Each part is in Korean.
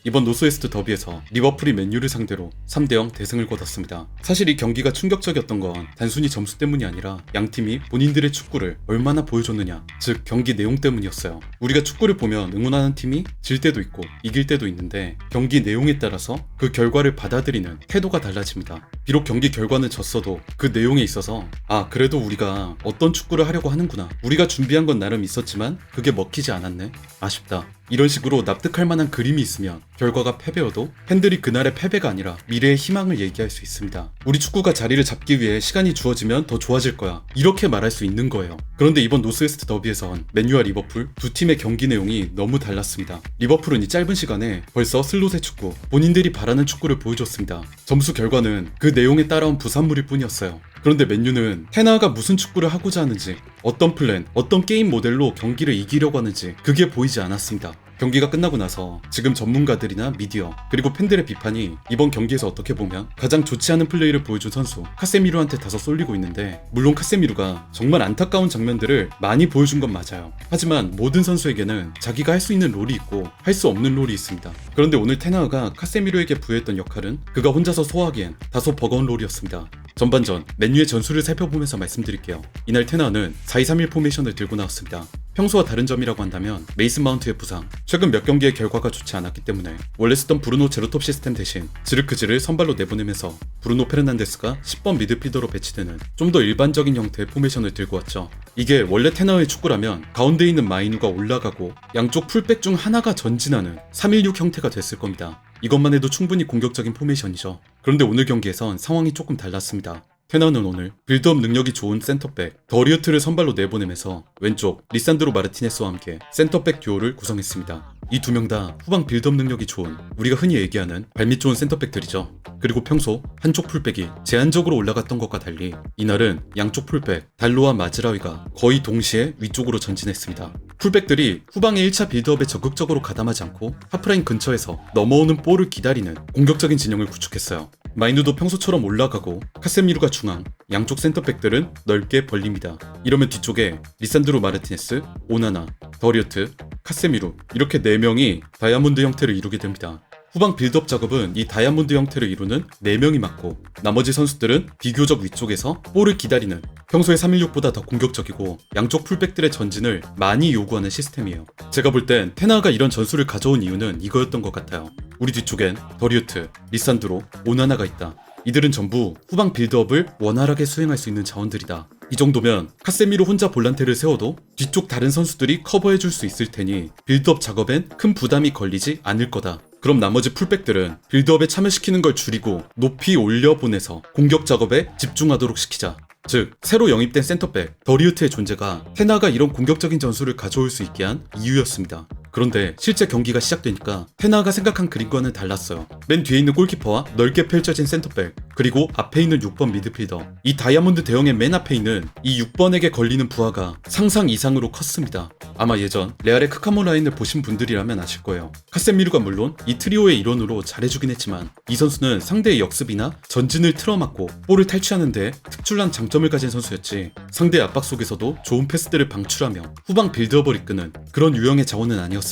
이번 노스웨스트 더비에서 리버풀이 맨유를 상대로 3대0 대승을 거뒀습니다. 사실 이 경기가 충격적이었던 건 단순히 점수 때문이 아니라 양팀이 본인들의 축구를 얼마나 보여줬느냐, 즉 경기 내용 때문이었어요. 우리가 축구를 보면 응원하는 팀이 질 때도 있고 이길 때도 있는데 경기 내용에 따라서 그 결과를 받아들이는 태도가 달라집니다. 비록 경기 결과는 졌어도 그 내용에 있어서 그래도 우리가 어떤 축구를 하려고 하는구나, 우리가 준비한 건 나름 있었지만 그게 먹히지 않았네, 아쉽다, 이런 식으로 납득할 만한 그림이 있으면 결과가 패배여도 팬들이 그날의 패배가 아니라 미래의 희망을 얘기할 수 있습니다. 우리 축구가 자리를 잡기 위해 시간이 주어지면 더 좋아질 거야, 이렇게 말할 수 있는 거예요. 그런데 이번 노스웨스트 더비에선 맨유와 리버풀 두 팀의 경기 내용이 너무 달랐습니다. 리버풀은 이 짧은 시간에 벌써 슬롯의 축구, 본인들이 바라는 축구를 보여줬습니다. 점수 결과는 그 내용에 따라온 부산물일 뿐이었어요. 그런데 맨유는 테나가 무슨 축구를 하고자 하는지, 어떤 플랜, 어떤 게임 모델로 경기를 이기려고 하는지 그게 보이지 않았습니다. 경기가 끝나고 나서 지금 전문가들이나 미디어 그리고 팬들의 비판이 이번 경기에서 어떻게 보면 가장 좋지 않은 플레이를 보여준 선수 카세미루한테 다소 쏠리고 있는데, 물론 카세미루가 정말 안타까운 장면들을 많이 보여준 건 맞아요. 하지만 모든 선수에게는 자기가 할 수 있는 롤이 있고 할 수 없는 롤이 있습니다. 그런데 오늘 테나가 카세미루에게 부여했던 역할은 그가 혼자서 소화하기엔 다소 버거운 롤이었습니다. 전반전 맨유의 전술을 살펴보면서 말씀드릴게요. 이날 테나는 4-2-3-1 포메이션을 들고 나왔습니다. 평소와 다른 점이라고 한다면 메이슨 마운트의 부상, 최근 몇 경기의 결과가 좋지 않았기 때문에 원래 쓰던 브루노 제로톱 시스템 대신 지르크즈를 선발로 내보내면서 브루노 페르난데스가 10번 미드필더로 배치되는 좀 더 일반적인 형태의 포메이션을 들고 왔죠. 이게 원래 테나의 축구라면 가운데 있는 마이누가 올라가고 양쪽 풀백 중 하나가 전진하는 3-1-6 형태가 됐을 겁니다. 이것만 해도 충분히 공격적인 포메이션이죠. 그런데 오늘 경기에선 상황이 조금 달랐습니다. 테나는 오늘 빌드업 능력이 좋은 센터백 더리우트를 선발로 내보내면서 왼쪽 리산드로 마르티네스와 함께 센터백 듀오를 구성했습니다. 이 두 명 다 후방 빌드업 능력이 좋은, 우리가 흔히 얘기하는 발밑 좋은 센터백들이죠. 그리고 평소 한쪽 풀백이 제한적으로 올라갔던 것과 달리 이날은 양쪽 풀백 달로와 마즈라위가 거의 동시에 위쪽으로 전진했습니다. 풀백들이 후방의 1차 빌드업에 적극적으로 가담하지 않고 하프라인 근처에서 넘어오는 볼을 기다리는 공격적인 진영을 구축했어요. 마이누도 평소처럼 올라가고 카세미루가 중앙, 양쪽 센터백들은 넓게 벌립니다. 이러면 뒤쪽에 리산드로 마르티네스, 오나나, 더리우트, 카세미루 이렇게 4명이 다이아몬드 형태를 이루게 됩니다. 후방 빌드업 작업은 이 다이아몬드 형태를 이루는 4명이 맡고 나머지 선수들은 비교적 위쪽에서 볼을 기다리는, 평소의 316보다 더 공격적이고 양쪽 풀백들의 전진을 많이 요구하는 시스템이에요. 제가 볼 땐 테나가 이런 전술을 가져온 이유는 이거였던 것 같아요. 우리 뒤쪽엔 더리우트, 리산드로, 오나나가 있다. 이들은 전부 후방 빌드업을 원활하게 수행할 수 있는 자원들이다. 이 정도면 카세미루 혼자 볼란테를 세워도 뒤쪽 다른 선수들이 커버해줄 수 있을 테니 빌드업 작업엔 큰 부담이 걸리지 않을 거다. 그럼 나머지 풀백들은 빌드업에 참여시키는 걸 줄이고 높이 올려보내서 공격 작업에 집중하도록 시키자. 즉 새로 영입된 센터백 더리우트의 존재가 테나가 이런 공격적인 전술을 가져올 수 있게 한 이유였습니다. 그런데 실제 경기가 시작되니까 테나가 생각한 그림과는 달랐어요. 맨 뒤에 있는 골키퍼와 넓게 펼쳐진 센터백, 그리고 앞에 있는 6번 미드필더, 이 다이아몬드 대형의 맨 앞에 있는 이 6번에게 걸리는 부하가 상상 이상으로 컸습니다. 아마 예전 레알의 크카모 라인을 보신 분들이라면 아실 거예요. 카세미루가 물론 이 트리오의 일원으로 잘해주긴 했지만 이 선수는 상대의 역습이나 전진을 틀어막고 볼을 탈취하는 데 특출난 장점을 가진 선수였지, 상대의 압박 속에서도 좋은 패스들을 방출하며 후방 빌드업을 이끄는 그런 유형의 자원은 아니었습니다.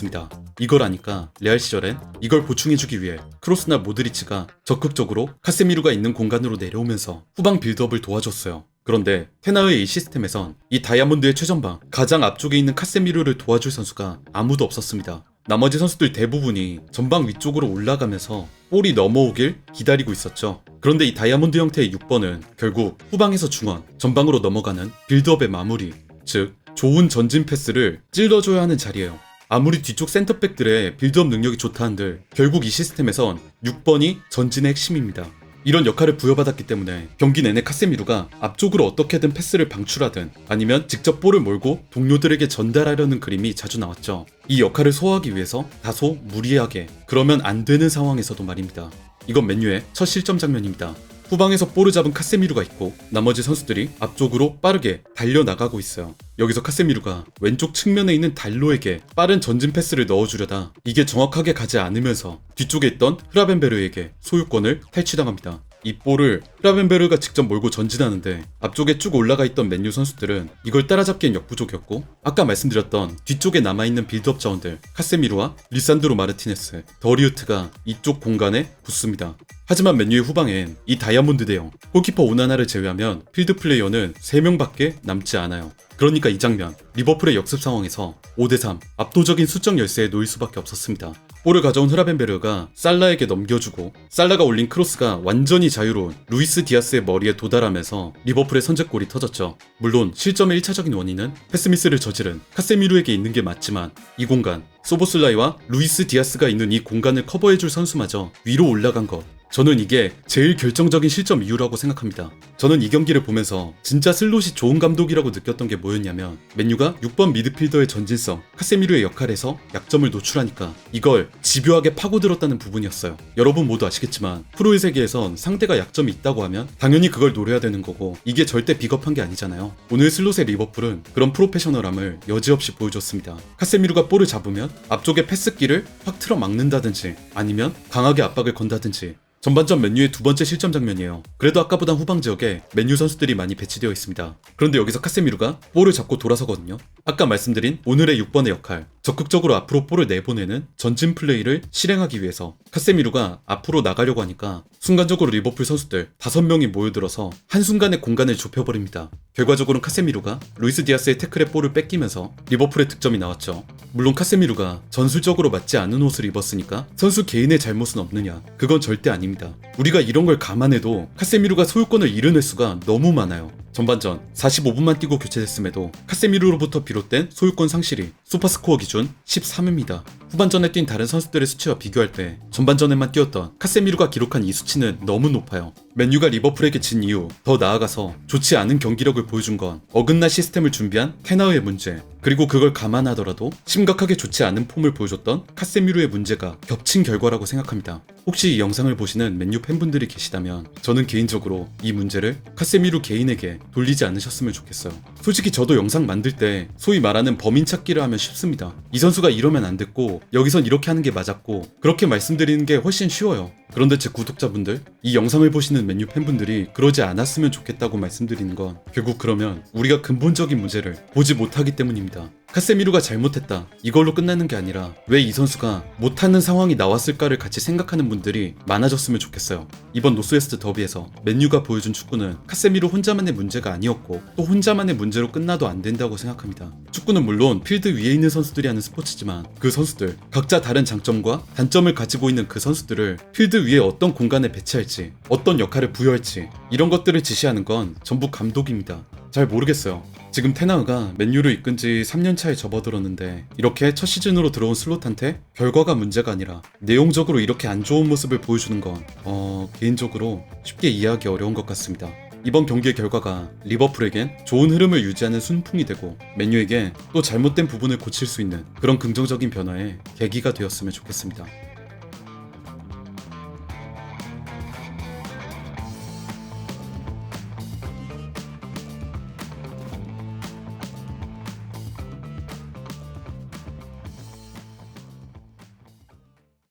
이걸 아니까 레알 시절엔 이걸 보충해주기 위해 크로스나 모드리치가 적극적으로 카세미루가 있는 공간으로 내려오면서 후방 빌드업을 도와줬어요. 그런데 테나의 이 시스템에선 이 다이아몬드의 최전방 가장 앞쪽에 있는 카세미루를 도와줄 선수가 아무도 없었습니다. 나머지 선수들 대부분이 전방 위쪽으로 올라가면서 볼이 넘어오길 기다리고 있었죠. 그런데 이 다이아몬드 형태의 6번은 결국 후방에서 중원, 전방으로 넘어가는 빌드업의 마무리, 즉 좋은 전진 패스를 찔러줘야 하는 자리예요. 아무리 뒤쪽 센터백들의 빌드업 능력이 좋다 한들 결국 이 시스템에선 6번이 전진의 핵심입니다. 이런 역할을 부여받았기 때문에 경기 내내 카세미루가 앞쪽으로 어떻게든 패스를 방출하든 아니면 직접 볼을 몰고 동료들에게 전달하려는 그림이 자주 나왔죠. 이 역할을 소화하기 위해서 다소 무리하게, 그러면 안 되는 상황에서도 말입니다. 이건 맨유의 첫 실점 장면입니다. 후방에서 볼을 잡은 카세미루가 있고 나머지 선수들이 앞쪽으로 빠르게 달려나가고 있어요. 여기서 카세미루가 왼쪽 측면에 있는 달로에게 빠른 전진 패스를 넣어주려다 이게 정확하게 가지 않으면서 뒤쪽에 있던 흐라벤베르에게 소유권을 탈취당합니다. 이 볼을 흐라벤베르가 직접 몰고 전진하는데 앞쪽에 쭉 올라가 있던 맨유 선수들은 이걸 따라잡기엔 역부족이었고, 아까 말씀드렸던 뒤쪽에 남아있는 빌드업 자원들 카세미루와 리산드로 마르티네스, 더리우트가 이쪽 공간에 붙습니다. 하지만 맨유의 후방엔 이 다이아몬드 대형 골키퍼 오나나를 제외하면 필드 플레이어는 3명밖에 남지 않아요. 그러니까 이 장면, 리버풀의 역습 상황에서 5대3 압도적인 수적 열세에 놓일 수밖에 없었습니다. 볼을 가져온 흐라벤베르가 살라에게 넘겨주고, 살라가 올린 크로스가 완전히 자유로운 루이스 디아스의 머리에 도달하면서 리버풀의 선제골이 터졌죠. 물론 실점의 1차적인 원인은 패스미스를 저지른 카세미루에게 있는 게 맞지만, 이 공간, 소보슬라이와 루이스 디아스가 있는 이 공간을 커버해줄 선수마저 위로 올라간 것, 저는 이게 제일 결정적인 실점 이유라고 생각합니다. 저는 이 경기를 보면서 진짜 슬롯이 좋은 감독이라고 느꼈던 게 뭐였냐면, 맨유가 6번 미드필더의 전진성, 카세미루의 역할에서 약점을 노출하니까 이걸 집요하게 파고들었다는 부분이었어요. 여러분 모두 아시겠지만 프로의 세계에선 상대가 약점이 있다고 하면 당연히 그걸 노려야 되는 거고, 이게 절대 비겁한 게 아니잖아요. 오늘 슬롯의 리버풀은 그런 프로페셔널함을 여지없이 보여줬습니다. 카세미루가 볼을 잡으면 앞쪽에 패스기를 확 틀어 막는다든지 아니면 강하게 압박을 건다든지, 전반전 맨유의 두 번째 실점 장면이에요. 그래도 아까보단 후방 지역에 맨유 선수들이 많이 배치되어 있습니다. 그런데 여기서 카세미루가 볼을 잡고 돌아서거든요. 아까 말씀드린 오늘의 6번의 역할, 적극적으로 앞으로 볼을 내보내는 전진 플레이를 실행하기 위해서 카세미루가 앞으로 나가려고 하니까 순간적으로 리버풀 선수들 5명이 모여들어서 한순간에 공간을 좁혀버립니다. 결과적으로는 카세미루가 루이스 디아스의 태클에 볼을 뺏기면서 리버풀의 득점이 나왔죠. 물론 카세미루가 전술적으로 맞지 않은 옷을 입었으니까 선수 개인의 잘못은 없느냐, 그건 절대 아닙니다. 우리가 이런 걸 감안해도 카세미루가 소유권을 잃은 횟수가 너무 많아요. 전반전 45분만 뛰고 교체됐음에도 카세미루로부터 비롯된 소유권 상실이 슈퍼스코어 기준 13입니다. 후반전에 뛴 다른 선수들의 수치와 비교할 때 전반전에만 뛰었던 카세미루가 기록한 이 수치는 너무 높아요. 맨유가 리버풀에게 진 이후 더 나아가서 좋지 않은 경기력을 보여준 건 어긋난 시스템을 준비한 테나의 문제, 그리고 그걸 감안하더라도 심각하게 좋지 않은 폼을 보여줬던 카세미루의 문제가 겹친 결과라고 생각합니다. 혹시 이 영상을 보시는 맨유 팬분들이 계시다면 저는 개인적으로 이 문제를 카세미루 개인에게 돌리지 않으셨으면 좋겠어요. 솔직히 저도 영상 만들 때 소위 말하는 범인 찾기를 하면 쉽습니다. 이 선수가 이러면 안 됐고 여기선 이렇게 하는 게 맞았고, 그렇게 말씀드리는 게 훨씬 쉬워요. 그런데 제 구독자분들, 이 영상을 보시는 맨유 팬분들이 그러지 않았으면 좋겠다고 말씀드리는 건 결국 그러면 우리가 근본적인 문제를 보지 못하기 때문입니다. 카세미루가 잘못했다, 이걸로 끝나는 게 아니라 왜 이 선수가 못하는 상황이 나왔을까를 같이 생각하는 분들이 많아졌으면 좋겠어요. 이번 노스웨스트 더비에서 맨유가 보여준 축구는 카세미루 혼자만의 문제가 아니었고 또 혼자만의 문제로 끝나도 안 된다고 생각합니다. 축구는 물론 필드 위에 있는 선수들이 하는 스포츠지만 그 선수들 각자 다른 장점과 단점을 가지고 있는 그 선수들을 필드 위에 어떤 공간에 배치할지, 어떤 역할을 부여할지, 이런 것들을 지시하는 건 전부 감독입니다. 잘 모르겠어요. 지금 테나흐가 맨유를 이끈 지 3년 차에 접어들었는데 이렇게 첫 시즌으로 들어온 슬롯한테 결과가 문제가 아니라 내용적으로 이렇게 안 좋은 모습을 보여주는 건 개인적으로 쉽게 이해하기 어려운 것 같습니다. 이번 경기의 결과가 리버풀에겐 좋은 흐름을 유지하는 순풍이 되고 맨유에게 또 잘못된 부분을 고칠 수 있는 그런 긍정적인 변화의 계기가 되었으면 좋겠습니다.